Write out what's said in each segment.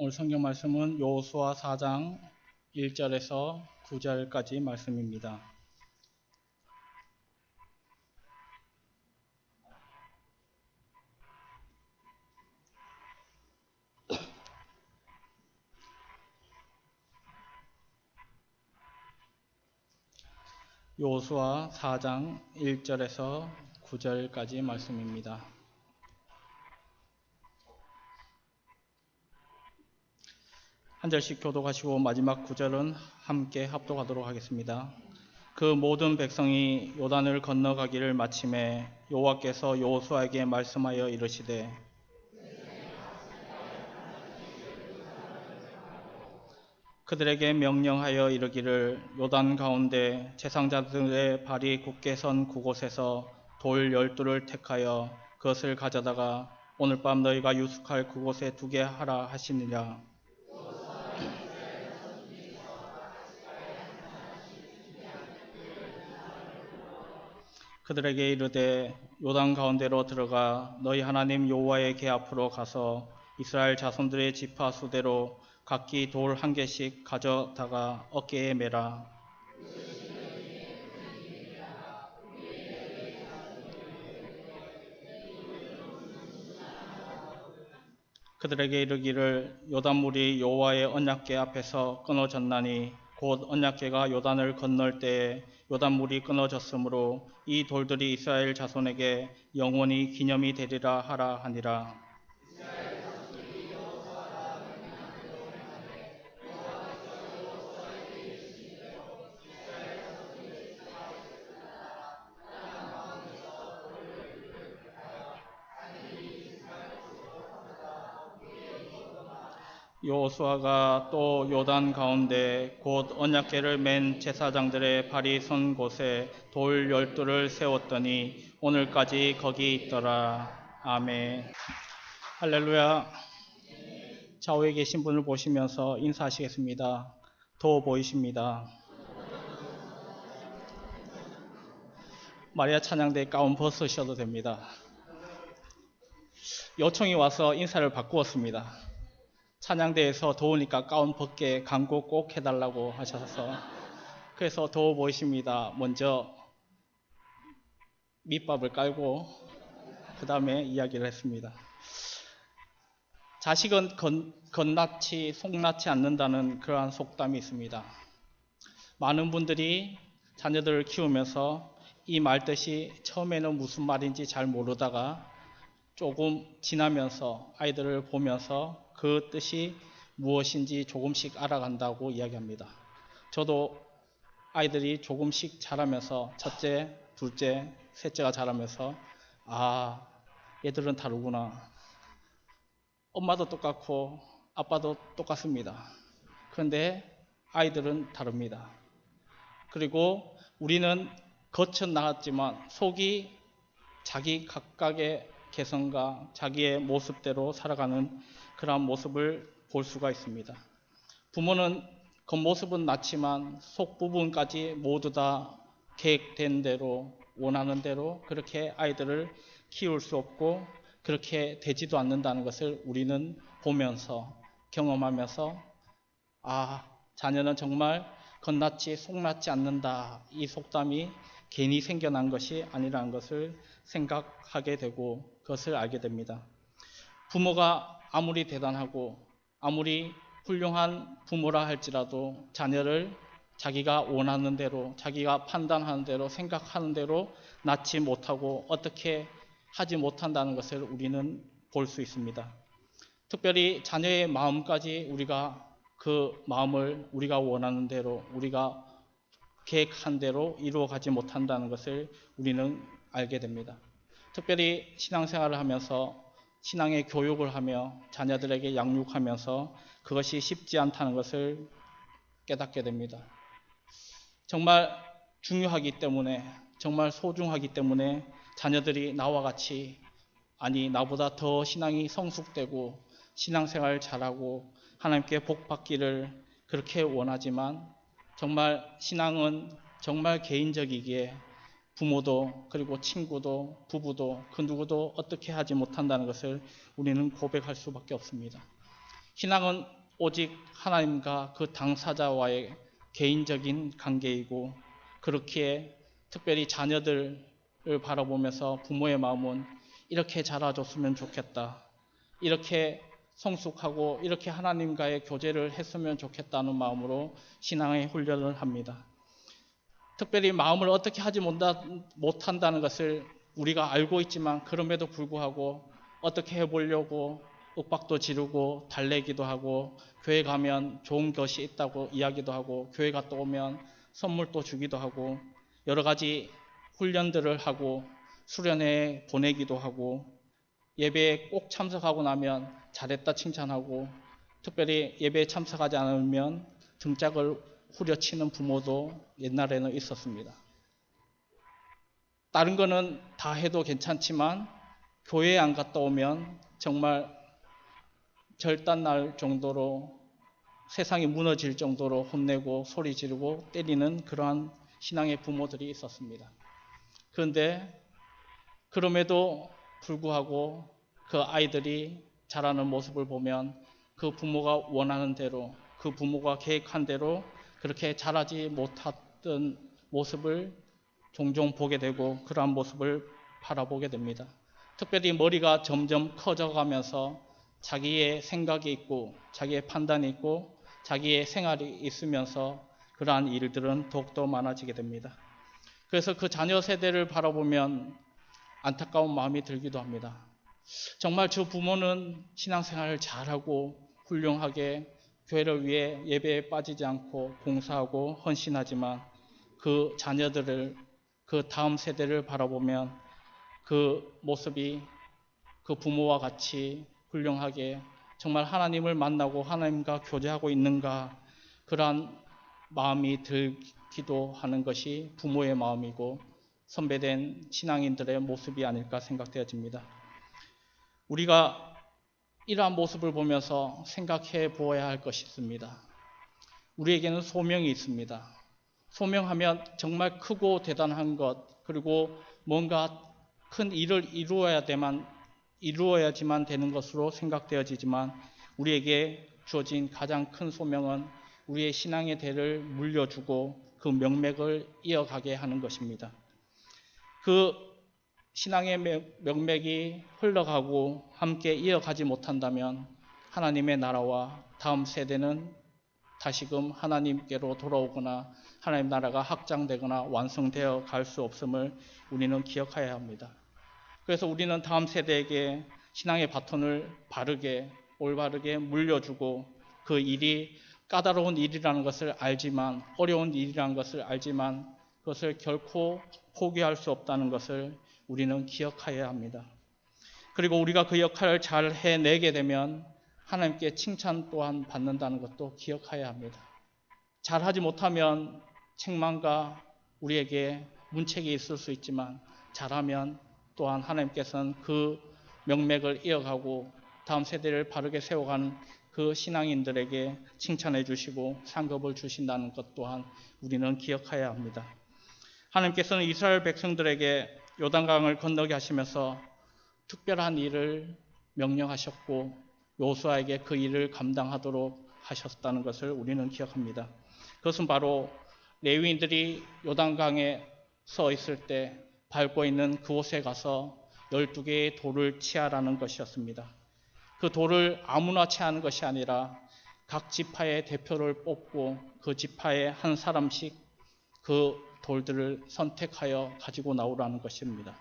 오늘 성경 말씀은 여호수아 4장 1절에서 9절까지 말씀입니다. 여호수아 4장 1절에서 9절까지 말씀입니다. 한 절씩 교독하시고 마지막 9절은 함께 합독하도록 하겠습니다. 그 모든 백성이 요단을 건너가기를 마침에 여호와께서 여호수아에게 말씀하여 이르시되 그들에게 명령하여 이르기를 요단 가운데 제사장들의 발이 굳게 선 그곳에서 돌 12를 택하여 그것을 가져다가 오늘 밤 너희가 유숙할 그곳에 두게 하라 하시느냐. 그들에게 이르되 요단 가운데로 들어가 너희 하나님 여호와의 궤 앞으로 가서 이스라엘 자손들의 지파 수대로 각기 돌 한 개씩 가져다가 어깨에 매라. 그들에게 이르기를 요단물이 여호와의 언약궤 앞에서 끊어졌나니 곧 언약궤가 요단을 건널 때에 요단물이 끊어졌으므로 이 돌들이 이스라엘 자손에게 영원히 기념이 되리라 하라 하니라. 여호수아가 또 요단 가운데 곧 언약궤를 맨 제사장들의 발이 선 곳에 돌 12를 세웠더니 오늘까지 거기 있더라. 아멘. 할렐루야. 좌우에 계신 분을 보시면서 인사하시겠습니다. 더워 보이십니다. 마리아 찬양대 가운 벗으셔도 됩니다. 요청이 와서 인사를 바꾸었습니다. 찬양대에서 더우니까 가운 벗게 광고 꼭 해달라고 하셔서 그래서 더워 보이십니다. 먼저 밑밥을 깔고 그 다음에 이야기를 했습니다. 자식은 겉낳지 속낳지 않는다는 그러한 속담이 있습니다. 많은 분들이 자녀들을 키우면서 이 말뜻이 처음에는 무슨 말인지 잘 모르다가 조금 지나면서 아이들을 보면서 그 뜻이 무엇인지 조금씩 알아간다고 이야기합니다. 저도 아이들이 조금씩 자라면서 첫째, 둘째, 셋째가 자라면서 아, 얘들은 다르구나. 엄마도 똑같고 아빠도 똑같습니다. 그런데 아이들은 다릅니다. 그리고 우리는 겉은 나았지만 속이 자기 각각의 개성과 자기의 모습대로 살아가는 그러한 모습을 볼 수가 있습니다. 부모는 겉모습은 낮지만 속 부분까지 모두 다 계획된 대로 원하는 대로 그렇게 아이들을 키울 수 없고 그렇게 되지도 않는다는 것을 우리는 보면서 경험하면서 아, 자녀는 정말 겉낫지 속낫지 않는다. 이 속담이 괜히 생겨난 것이 아니라는 것을 생각하게 되고 그것을 알게 됩니다. 부모가 아무리 대단하고 아무리 훌륭한 부모라 할지라도 자녀를 자기가 원하는 대로 자기가 판단하는 대로 생각하는 대로 낳지 못하고 어떻게 하지 못한다는 것을 우리는 볼 수 있습니다. 특별히 자녀의 마음까지 우리가 그 마음을 우리가 원하는 대로 우리가 계획한 대로 이루어가지 못한다는 것을 우리는 알게 됩니다. 특별히 신앙생활을 하면서 신앙의 교육을 하며 자녀들에게 양육하면서 그것이 쉽지 않다는 것을 깨닫게 됩니다. 정말 중요하기 때문에 정말 소중하기 때문에 자녀들이 나와 같이 아니 나보다 더 신앙이 성숙되고 신앙생활 잘하고 하나님께 복 받기를 그렇게 원하지만 정말 신앙은 정말 개인적이기에 부모도 그리고 친구도 부부도 그 누구도 어떻게 하지 못한다는 것을 우리는 고백할 수밖에 없습니다. 신앙은 오직 하나님과 그 당사자와의 개인적인 관계이고, 그렇기에 특별히 자녀들을 바라보면서 부모의 마음은 이렇게 자라줬으면 좋겠다, 이렇게 성숙하고 이렇게 하나님과의 교제를 했으면 좋겠다는 마음으로 신앙의 훈련을 합니다. 특별히 마음을 어떻게 하지 못한다는 것을 우리가 알고 있지만, 그럼에도 불구하고 어떻게 해보려고 윽박도 지르고 달래기도 하고, 교회 가면 좋은 것이 있다고 이야기도 하고, 교회 갔다 오면 선물도 주기도 하고, 여러 가지 훈련들을 하고 수련회에 보내기도 하고, 예배에 꼭 참석하고 나면 잘했다 칭찬하고, 특별히 예배에 참석하지 않으면 등짝을 후려치는 부모도 옛날에는 있었습니다. 다른 거는 다 해도 괜찮지만 교회에 안 갔다 오면 정말 결단 날 정도로, 세상이 무너질 정도로 혼내고 소리 지르고 때리는 그러한 신앙의 부모들이 있었습니다. 그런데 그럼에도 불구하고 그 아이들이 자라는 모습을 보면 그 부모가 원하는 대로, 그 부모가 계획한 대로 그렇게 자라지 못했던 모습을 종종 보게 되고, 그러한 모습을 바라보게 됩니다. 특별히 머리가 점점 커져가면서 자기의 생각이 있고 자기의 판단이 있고 자기의 생활이 있으면서 그러한 일들은 더욱더 많아지게 됩니다. 그래서 그 자녀 세대를 바라보면 안타까운 마음이 들기도 합니다. 정말 저 부모는 신앙생활을 잘하고 훌륭하게 교회를 위해 예배에 빠지지 않고 봉사하고 헌신하지만, 그 자녀들을, 그 다음 세대를 바라보면 그 모습이 그 부모와 같이 훌륭하게 정말 하나님을 만나고 하나님과 교제하고 있는가, 그러한 마음이 들기도 하는 것이 부모의 마음이고 선배된 신앙인들의 모습이 아닐까 생각되어집니다. 우리가 이러한 모습을 보면서 생각해 보아야 할 것이 있습니다. 우리에게는 소명이 있습니다. 소명하면 정말 크고 대단한 것, 그리고 뭔가 큰 일을 이루어야지만 되는 것으로 생각되어지지만, 우리에게 주어진 가장 큰 소명은 우리의 신앙의 대를 물려주고 그 명맥을 이어가게 하는 것입니다. 그 신앙의 명맥이 흘러가고 함께 이어가지 못한다면 하나님의 나라와 다음 세대는 다시금 하나님께로 돌아오거나 하나님 나라가 확장되거나 완성되어 갈 수 없음을 우리는 기억해야 합니다. 그래서 우리는 다음 세대에게 신앙의 바톤을 바르게, 올바르게 물려주고, 그 일이 까다로운 일이라는 것을 알지만, 어려운 일이라는 것을 알지만 그것을 결코 포기할 수 없다는 것을 우리는 기억해야 합니다. 그리고 우리가 그 역할을 잘 해내게 되면 하나님께 칭찬 또한 받는다는 것도 기억해야 합니다. 잘하지 못하면 책망과 우리에게 문책이 있을 수 있지만, 잘하면 또한 하나님께서는 그 명맥을 이어가고 다음 세대를 바르게 세워가는 그 신앙인들에게 칭찬해 주시고 상급을 주신다는 것 또한 우리는 기억해야 합니다. 하나님께서는 이스라엘 백성들에게 요단강을 건너게 하시면서 특별한 일을 명령하셨고 여호수아에게 그 일을 감당하도록 하셨다는 것을 우리는 기억합니다. 그것은 바로 레위인들이 요단강에 서 있을 때 밟고 있는 그곳에 가서 12개의 돌을 치하라는 것이었습니다. 그 돌을 아무나 치하는 것이 아니라 각 지파의 대표를 뽑고 그 지파의 한 사람씩 그 돌들을 선택하여 가지고 나오라는 것입니다.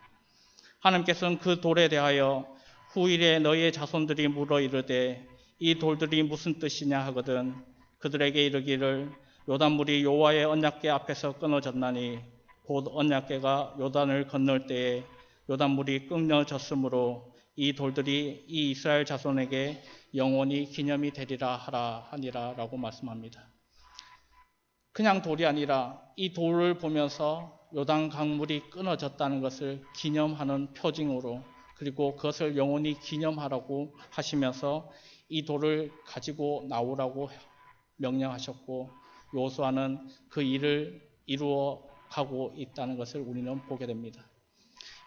하나님께서는 그 돌에 대하여 후일에 너희의 자손들이 물어 이르되 이 돌들이 무슨 뜻이냐 하거든 그들에게 이르기를 요단물이 여호와의 언약궤 앞에서 끊어졌나니 곧 언약궤가 요단을 건널 때에 요단물이 끊어졌으므로 이 돌들이 이 이스라엘 자손에게 영원히 기념이 되리라 하니라 라고 말씀합니다. 그냥 돌이 아니라 이 돌을 보면서 요단 강물이 끊어졌다는 것을 기념하는 표징으로, 그리고 그것을 영원히 기념하라고 하시면서 이 돌을 가지고 나오라고 명령하셨고, 여호수아는 그 일을 이루어 가고 있다는 것을 우리는 보게 됩니다.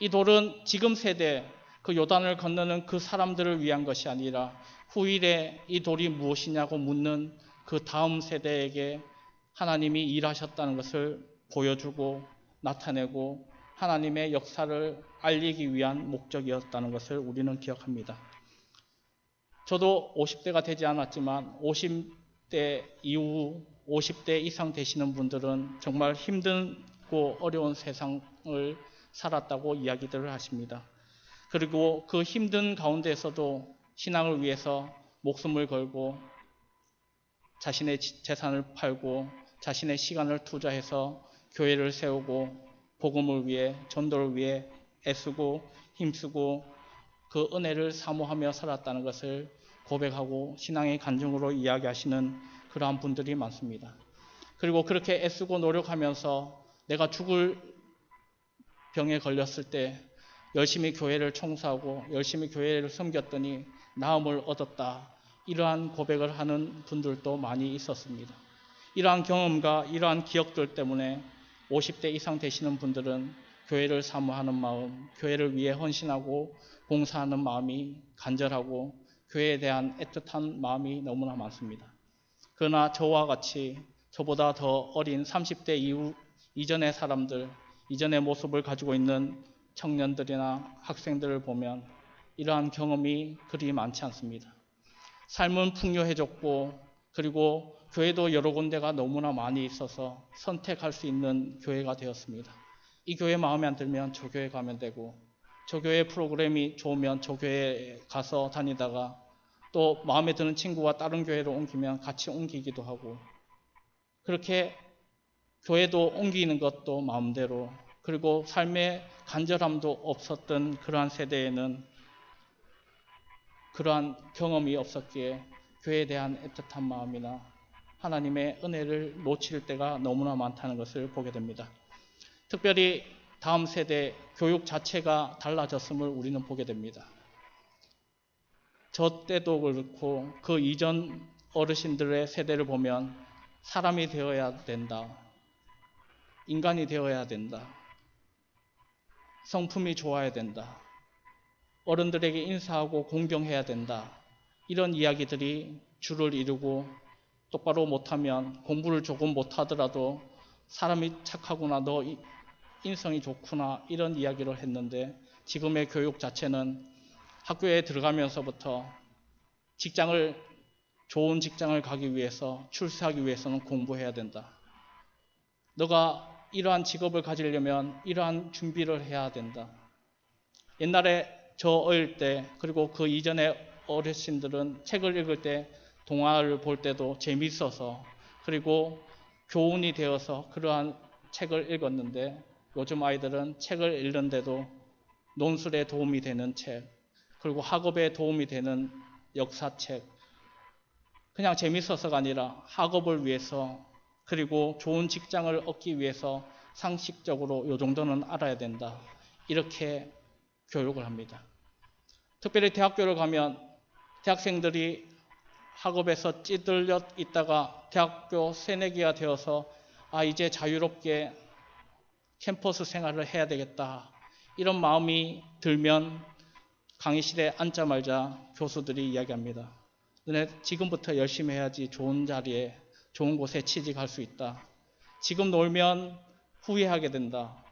이 돌은 지금 세대, 그 요단을 건너는 그 사람들을 위한 것이 아니라 후일에 이 돌이 무엇이냐고 묻는 그 다음 세대에게 하나님이 일하셨다는 것을 보여주고 나타내고 하나님의 역사를 알리기 위한 목적이었다는 것을 우리는 기억합니다. 저도 50대가 되지 않았지만 50대 이후 50대 이상 되시는 분들은 정말 힘들고 어려운 세상을 살았다고 이야기들을 하십니다. 그리고 그 힘든 가운데에서도 신앙을 위해서 목숨을 걸고 자신의 재산을 팔고 자신의 시간을 투자해서 교회를 세우고 복음을 위해 전도를 위해 애쓰고 힘쓰고 그 은혜를 사모하며 살았다는 것을 고백하고 신앙의 간증으로 이야기하시는 그러한 분들이 많습니다. 그리고 그렇게 애쓰고 노력하면서 내가 죽을 병에 걸렸을 때 열심히 교회를 청소하고 열심히 교회를 섬겼더니 나음을 얻었다. 이러한 고백을 하는 분들도 많이 있었습니다. 이러한 경험과 이러한 기억들 때문에 50대 이상 되시는 분들은 교회를 사모하는 마음, 교회를 위해 헌신하고 봉사하는 마음이 간절하고 교회에 대한 애틋한 마음이 너무나 많습니다. 그러나 저와 같이 저보다 더 어린 30대 이전의 사람들, 이전의 모습을 가지고 있는 청년들이나 학생들을 보면 이러한 경험이 그리 많지 않습니다. 삶은 풍요해졌고 그리고 교회도 여러 군데가 너무나 많이 있어서 선택할 수 있는 교회가 되었습니다. 이 교회 마음에 안 들면 저 교회 가면 되고 저 교회 프로그램이 좋으면 저 교회에 가서 다니다가 또 마음에 드는 친구가 다른 교회로 옮기면 같이 옮기기도 하고 그렇게 교회도 옮기는 것도 마음대로 그리고 삶의 간절함도 없었던 그러한 세대에는 그러한 경험이 없었기에 교회에 대한 애틋한 마음이나 하나님의 은혜를 놓칠 때가 너무나 많다는 것을 보게 됩니다. 특별히 다음 세대 교육 자체가 달라졌음을 우리는 보게 됩니다. 저 때도 그렇고 그 이전 어르신들의 세대를 보면 사람이 되어야 된다. 인간이 되어야 된다. 성품이 좋아야 된다. 어른들에게 인사하고 공경해야 된다. 이런 이야기들이 주를 이루고 똑바로 못하면 공부를 조금 못하더라도 사람이 착하구나, 너 인성이 좋구나 이런 이야기를 했는데 지금의 교육 자체는 학교에 들어가면서부터 좋은 직장을 가기 위해서 출세하기 위해서는 공부해야 된다. 너가 이러한 직업을 가지려면 이러한 준비를 해야 된다. 옛날에 저 어릴 때 그리고 그 이전의 어르신들은 책을 읽을 때 동화를 볼 때도 재미있어서 그리고 교훈이 되어서 그러한 책을 읽었는데 요즘 아이들은 책을 읽는데도 논술에 도움이 되는 책 그리고 학업에 도움이 되는 역사책 그냥 재미있어서가 아니라 학업을 위해서 그리고 좋은 직장을 얻기 위해서 상식적으로 요 정도는 알아야 된다. 이렇게 교육을 합니다. 특별히 대학교를 가면 대학생들이 학업에서 찌들려 있다가 대학교 새내기가 되어서 이제 자유롭게 캠퍼스 생활을 해야 되겠다. 이런 마음이 들면 강의실에 앉자마자 교수들이 이야기합니다. 너네 지금부터 열심히 해야지 좋은 자리에 좋은 곳에 취직할 수 있다. 지금 놀면 후회하게 된다.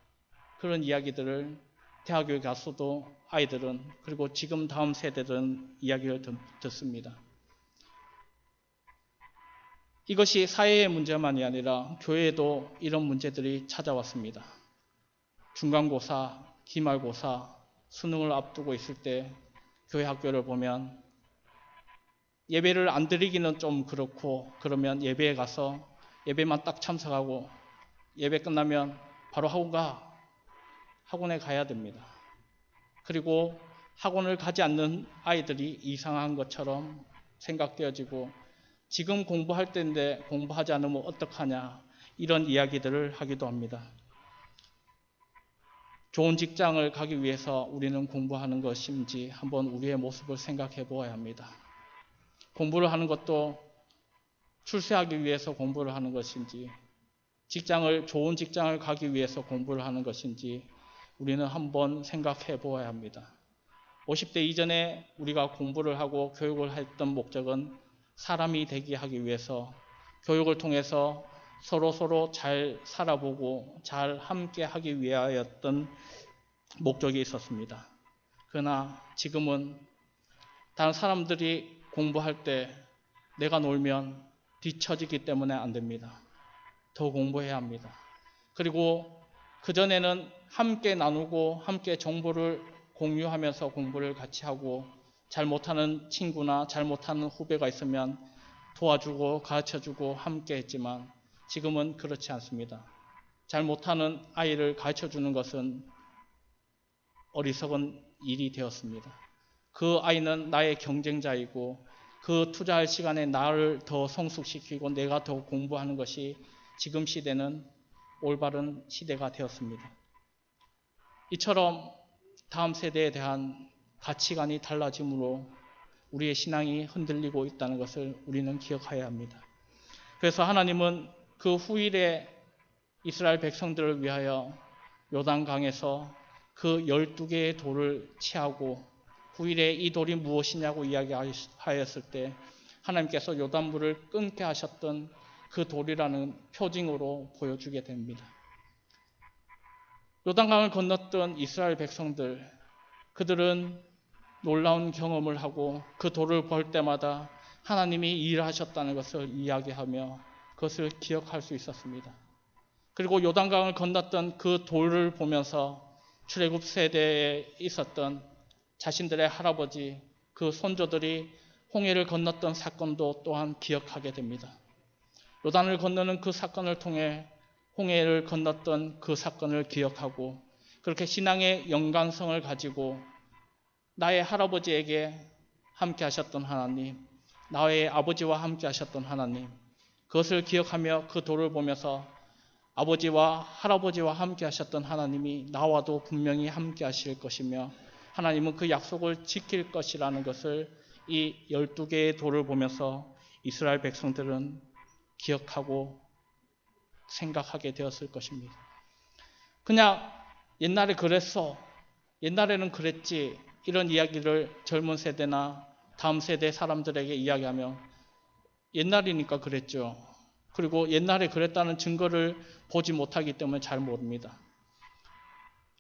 그런 이야기들을 대학교에 가서도 아이들은 그리고 지금 다음 세대들은 이야기를 듣습니다. 이것이 사회의 문제만이 아니라 교회에도 이런 문제들이 찾아왔습니다. 중간고사, 기말고사, 수능을 앞두고 있을 때 교회 학교를 보면 예배를 안 드리기는 좀 그렇고 그러면 예배에 가서 예배만 딱 참석하고 예배 끝나면 바로 학원에 가야 됩니다. 그리고 학원을 가지 않는 아이들이 이상한 것처럼 생각되어지고 지금 공부할 때인데 공부하지 않으면 어떡하냐 이런 이야기들을 하기도 합니다. 좋은 직장을 가기 위해서 우리는 공부하는 것인지 한번 우리의 모습을 생각해 보아야 합니다. 공부를 하는 것도 출세하기 위해서 공부를 하는 것인지 좋은 직장을 가기 위해서 공부를 하는 것인지 우리는 한번 생각해 보아야 합니다. 50대 이전에 우리가 공부를 하고 교육을 했던 목적은 사람이 되게 하기 위해서 교육을 통해서 서로 잘 살아보고 잘 함께 하기 위하였던 목적이 있었습니다. 그러나 지금은 다른 사람들이 공부할 때 내가 놀면 뒤처지기 때문에 안 됩니다. 더 공부해야 합니다. 그리고 그전에는 함께 나누고 함께 정보를 공유하면서 공부를 같이 하고 잘 못하는 친구나 잘 못하는 후배가 있으면 도와주고 가르쳐주고 함께 했지만 지금은 그렇지 않습니다. 잘 못하는 아이를 가르쳐주는 것은 어리석은 일이 되었습니다. 그 아이는 나의 경쟁자이고 그 투자할 시간에 나를 더 성숙시키고 내가 더 공부하는 것이 지금 시대는 올바른 시대가 되었습니다. 이처럼 다음 세대에 대한 가치관이 달라짐으로 우리의 신앙이 흔들리고 있다는 것을 우리는 기억해야 합니다. 그래서 하나님은 그 후일에 이스라엘 백성들을 위하여 요단강에서 그 12개의 돌을 취하고 후일에 이 돌이 무엇이냐고 이야기하였을 때 하나님께서 요단물을 끊게 하셨던 그 돌이라는 표징으로 보여주게 됩니다. 요단강을 건넜던 이스라엘 백성들, 그들은 놀라운 경험을 하고 그 돌을 볼 때마다 하나님이 일하셨다는 것을 이야기하며 그것을 기억할 수 있었습니다. 그리고 요단강을 건넜던 그 돌을 보면서 출애굽 세대에 있었던 자신들의 할아버지, 그 손조들이 홍해를 건넜던 사건도 또한 기억하게 됩니다. 요단을 건너는 그 사건을 통해 홍해를 건넜던 그 사건을 기억하고 그렇게 신앙의 연관성을 가지고 나의 할아버지에게 함께 하셨던 하나님, 나의 아버지와 함께 하셨던 하나님, 그것을 기억하며 그 돌을 보면서 아버지와 할아버지와 함께 하셨던 하나님이 나와도 분명히 함께 하실 것이며 하나님은 그 약속을 지킬 것이라는 것을 이 12개의 돌을 보면서 이스라엘 백성들은 기억하고 생각하게 되었을 것입니다. 그냥 옛날에 그랬어, 옛날에는 그랬지, 이런 이야기를 젊은 세대나 다음 세대 사람들에게 이야기하면 옛날이니까 그랬죠. 그리고 옛날에 그랬다는 증거를 보지 못하기 때문에 잘 모릅니다.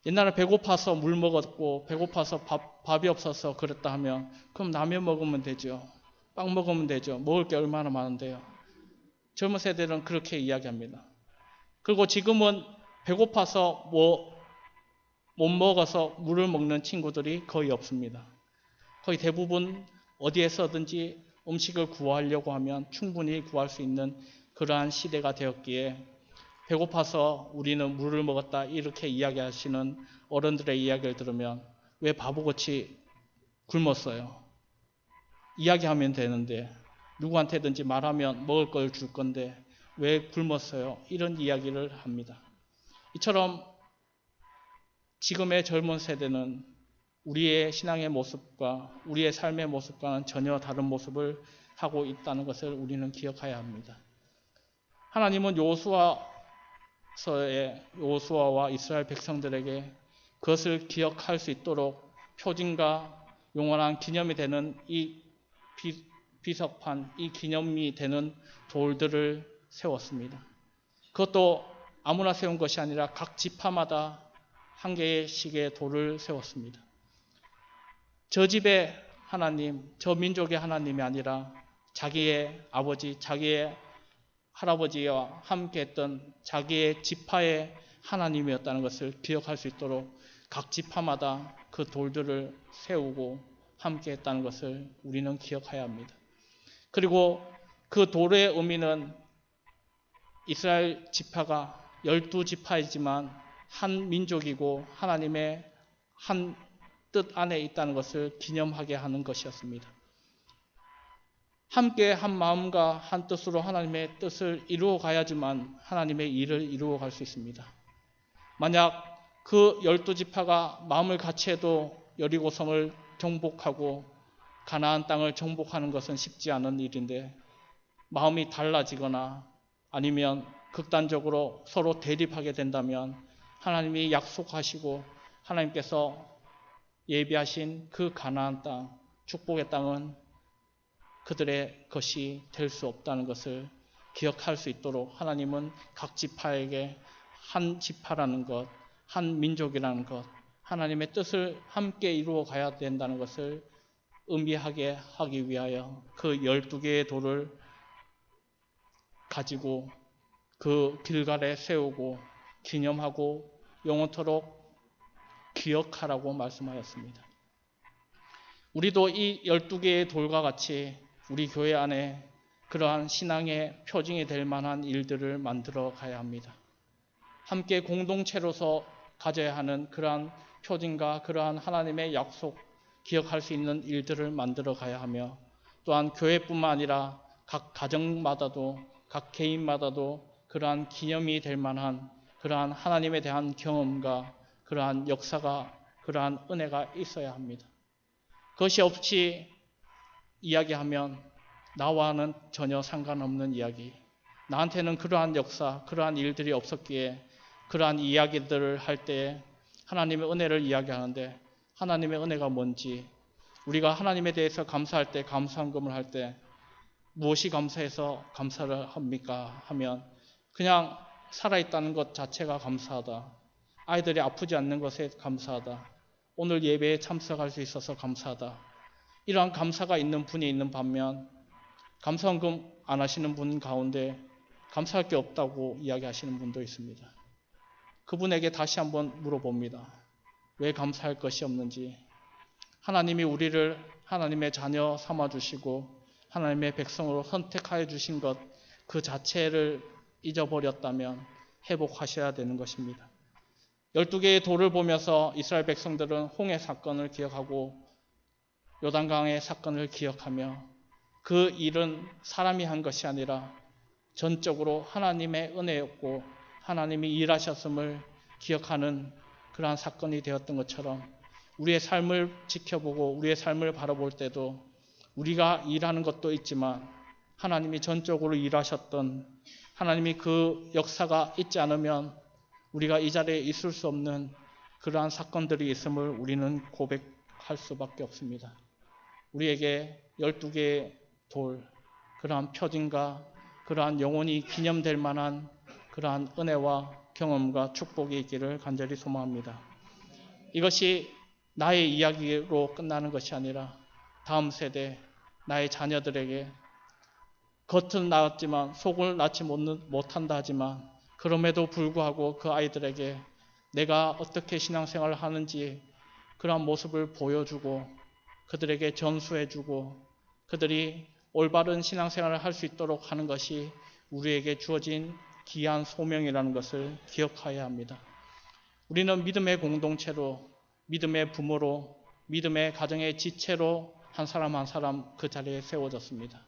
옛날에 배고파서 물 먹었고 배고파서 밥이 없어서 그랬다 하면 그럼 라면 먹으면 되죠. 빵 먹으면 되죠. 먹을 게 얼마나 많은데요. 젊은 세대는 그렇게 이야기합니다. 그리고 지금은 배고파서 못 먹어서 물을 먹는 친구들이 거의 없습니다. 거의 대부분 어디에서든지 음식을 구하려고 하면 충분히 구할 수 있는 그러한 시대가 되었기에 배고파서 우리는 물을 먹었다 이렇게 이야기하시는 어른들의 이야기를 들으면 왜 바보같이 굶었어요? 이야기하면 되는데 누구한테든지 말하면 먹을 걸 줄 건데 왜 굶었어요? 이런 이야기를 합니다. 이처럼 지금의 젊은 세대는 우리의 신앙의 모습과 우리의 삶의 모습과는 전혀 다른 모습을 하고 있다는 것을 우리는 기억해야 합니다. 하나님은 여호수아와 이스라엘 백성들에게 그것을 기억할 수 있도록 표징과 영원한 기념이 되는 이 비석판, 이 기념이 되는 돌들을 세웠습니다. 그것도 아무나 세운 것이 아니라 각 지파마다 한 개씩의 돌을 세웠습니다. 저 집의 하나님, 저 민족의 하나님이 아니라 자기의 아버지, 자기의 할아버지와 함께했던 자기의 지파의 하나님이었다는 것을 기억할 수 있도록 각 지파마다 그 돌들을 세우고 함께했다는 것을 우리는 기억해야 합니다. 그리고 그 돌의 의미는 이스라엘 지파가 12지파이지만 한 민족이고 하나님의 한 뜻 안에 있다는 것을 기념하게 하는 것이었습니다. 함께 한 마음과 한 뜻으로 하나님의 뜻을 이루어 가야지만 하나님의 일을 이루어 갈 수 있습니다. 만약 그 12지파가 마음을 같이 해도 여리고성을 정복하고 가나안 땅을 정복하는 것은 쉽지 않은 일인데 마음이 달라지거나 아니면 극단적으로 서로 대립하게 된다면 하나님이 약속하시고 하나님께서 예비하신 그 가나안 땅, 축복의 땅은 그들의 것이 될 수 없다는 것을 기억할 수 있도록 하나님은 각 지파에게 한 지파라는 것, 한 민족이라는 것, 하나님의 뜻을 함께 이루어 가야 된다는 것을 의미하게 하기 위하여 그 12개의 돌을 가지고 그 길갈에 세우고 기념하고 영원토록 기억하라고 말씀하였습니다. 우리도 이 12개의 돌과 같이 우리 교회 안에 그러한 신앙의 표징이 될 만한 일들을 만들어 가야 합니다. 함께 공동체로서 가져야 하는 그러한 표징과 그러한 하나님의 약속, 기억할 수 있는 일들을 만들어 가야 하며, 또한 교회뿐만 아니라 각 가정마다도 각 개인마다도 그러한 기념이 될 만한 그러한 하나님에 대한 경험과 그러한 역사가, 그러한 은혜가 있어야 합니다. 그것이 없이 이야기하면 나와는 전혀 상관없는 이야기, 나한테는 그러한 역사, 그러한 일들이 없었기에 그러한 이야기들을 할 때 하나님의 은혜를 이야기하는데, 하나님의 은혜가 뭔지, 우리가 하나님에 대해서 감사할 때, 감사헌금을 할 때 무엇이 감사해서 감사를 합니까? 하면 그냥 살아있다는 것 자체가 감사하다, 아이들이 아프지 않는 것에 감사하다, 오늘 예배에 참석할 수 있어서 감사하다, 이러한 감사가 있는 분이 있는 반면 감사헌금 안 하시는 분 가운데 감사할 게 없다고 이야기하시는 분도 있습니다. 그분에게 다시 한번 물어봅니다. 왜 감사할 것이 없는지. 하나님이 우리를 하나님의 자녀 삼아주시고 하나님의 백성으로 선택하여 주신 것 그 자체를 잊어버렸다면 회복하셔야 되는 것입니다. 12개의 돌을 보면서 이스라엘 백성들은 홍해 사건을 기억하고 요단강의 사건을 기억하며, 그 일은 사람이 한 것이 아니라 전적으로 하나님의 은혜였고 하나님이 일하셨음을 기억하는 그러한 사건이 되었던 것처럼, 우리의 삶을 지켜보고 우리의 삶을 바라볼 때도 우리가 일하는 것도 있지만 하나님이 전적으로 일하셨던, 하나님이 그 역사가 있지 않으면 우리가 이 자리에 있을 수 없는 그러한 사건들이 있음을 우리는 고백할 수밖에 없습니다. 우리에게 12개의 돌, 그러한 표징과 그러한 영원히 기념될 만한 그러한 은혜와 경험과 축복이 있기를 간절히 소망합니다. 이것이 나의 이야기로 끝나는 것이 아니라 다음 세대, 나의 자녀들에게 겉은 나았지만 속을 낳지 못한다 하지만 그럼에도 불구하고 그 아이들에게 내가 어떻게 신앙생활을 하는지 그러한 모습을 보여주고 그들에게 전수해주고 그들이 올바른 신앙생활을 할 수 있도록 하는 것이 우리에게 주어진 귀한 소명이라는 것을 기억해야 합니다. 우리는 믿음의 공동체로, 믿음의 부모로, 믿음의 가정의 지체로 한 사람 한 사람 그 자리에 세워졌습니다.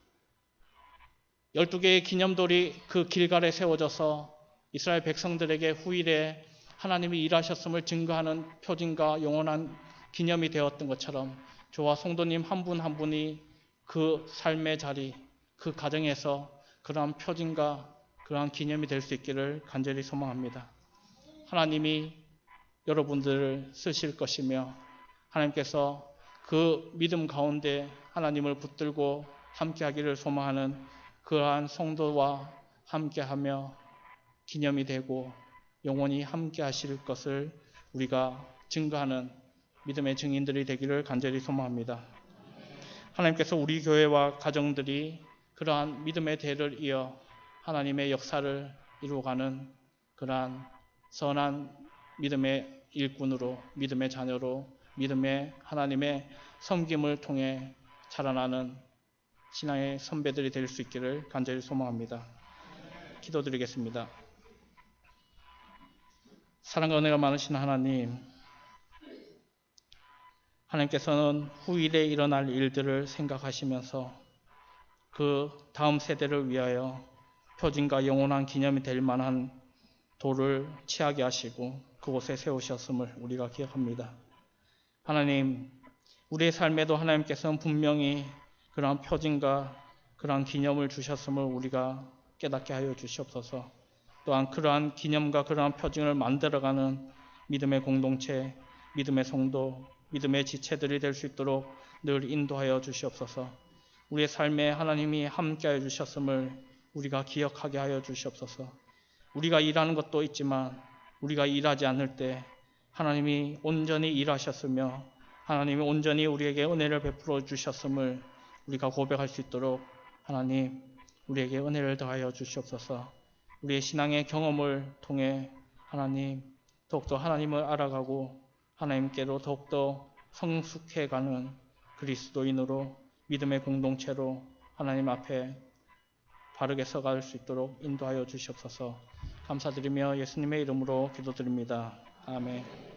12개의 기념돌이 그 길갈에 세워져서 이스라엘 백성들에게 후일에 하나님이 일하셨음을 증거하는 표징과 영원한 기념이 되었던 것처럼, 저와 성도님 한 분 한 분이 그 삶의 자리, 그 가정에서 그러한 표징과 그러한 기념이 될 수 있기를 간절히 소망합니다. 하나님이 여러분들을 쓰실 것이며 하나님께서 그 믿음 가운데 하나님을 붙들고 함께하기를 소망하는 그러한 성도와 함께하며 기념이 되고 영원히 함께하실 것을 우리가 증거하는 믿음의 증인들이 되기를 간절히 소망합니다. 하나님께서 우리 교회와 가정들이 그러한 믿음의 대를 이어 하나님의 역사를 이루어가는 그러한 선한 믿음의 일꾼으로, 믿음의 자녀로, 믿음의 하나님의 섬김을 통해 자라나는 신앙의 선배들이 될 수 있기를 간절히 소망합니다. 기도드리겠습니다. 사랑과 은혜가 많으신 하나님, 하나님께서는 후일에 일어날 일들을 생각하시면서 그 다음 세대를 위하여 표징과 영원한 기념이 될 만한 돌을 취하게 하시고 그곳에 세우셨음을 우리가 기억합니다. 하나님, 우리의 삶에도 하나님께서는 분명히 그러한 표징과 그러한 기념을 주셨음을 우리가 깨닫게 하여 주시옵소서. 또한 그러한 기념과 그러한 표징을 만들어가는 믿음의 공동체, 믿음의 성도, 믿음의 지체들이 될 수 있도록 늘 인도하여 주시옵소서. 우리의 삶에 하나님이 함께하여 주셨음을 우리가 기억하게 하여 주시옵소서. 우리가 일하는 것도 있지만 우리가 일하지 않을 때 하나님이 온전히 일하셨으며 하나님이 온전히 우리에게 은혜를 베풀어 주셨음을 우리가 고백할 수 있도록 하나님 우리에게 은혜를 더하여 주시옵소서. 우리의 신앙의 경험을 통해 하나님 더욱더 하나님을 알아가고 하나님께로 더욱더 성숙해가는 그리스도인으로 믿음의 공동체로 하나님 앞에 바르게 서갈 수 있도록 인도하여 주시옵소서. 감사드리며 예수님의 이름으로 기도드립니다. 아멘.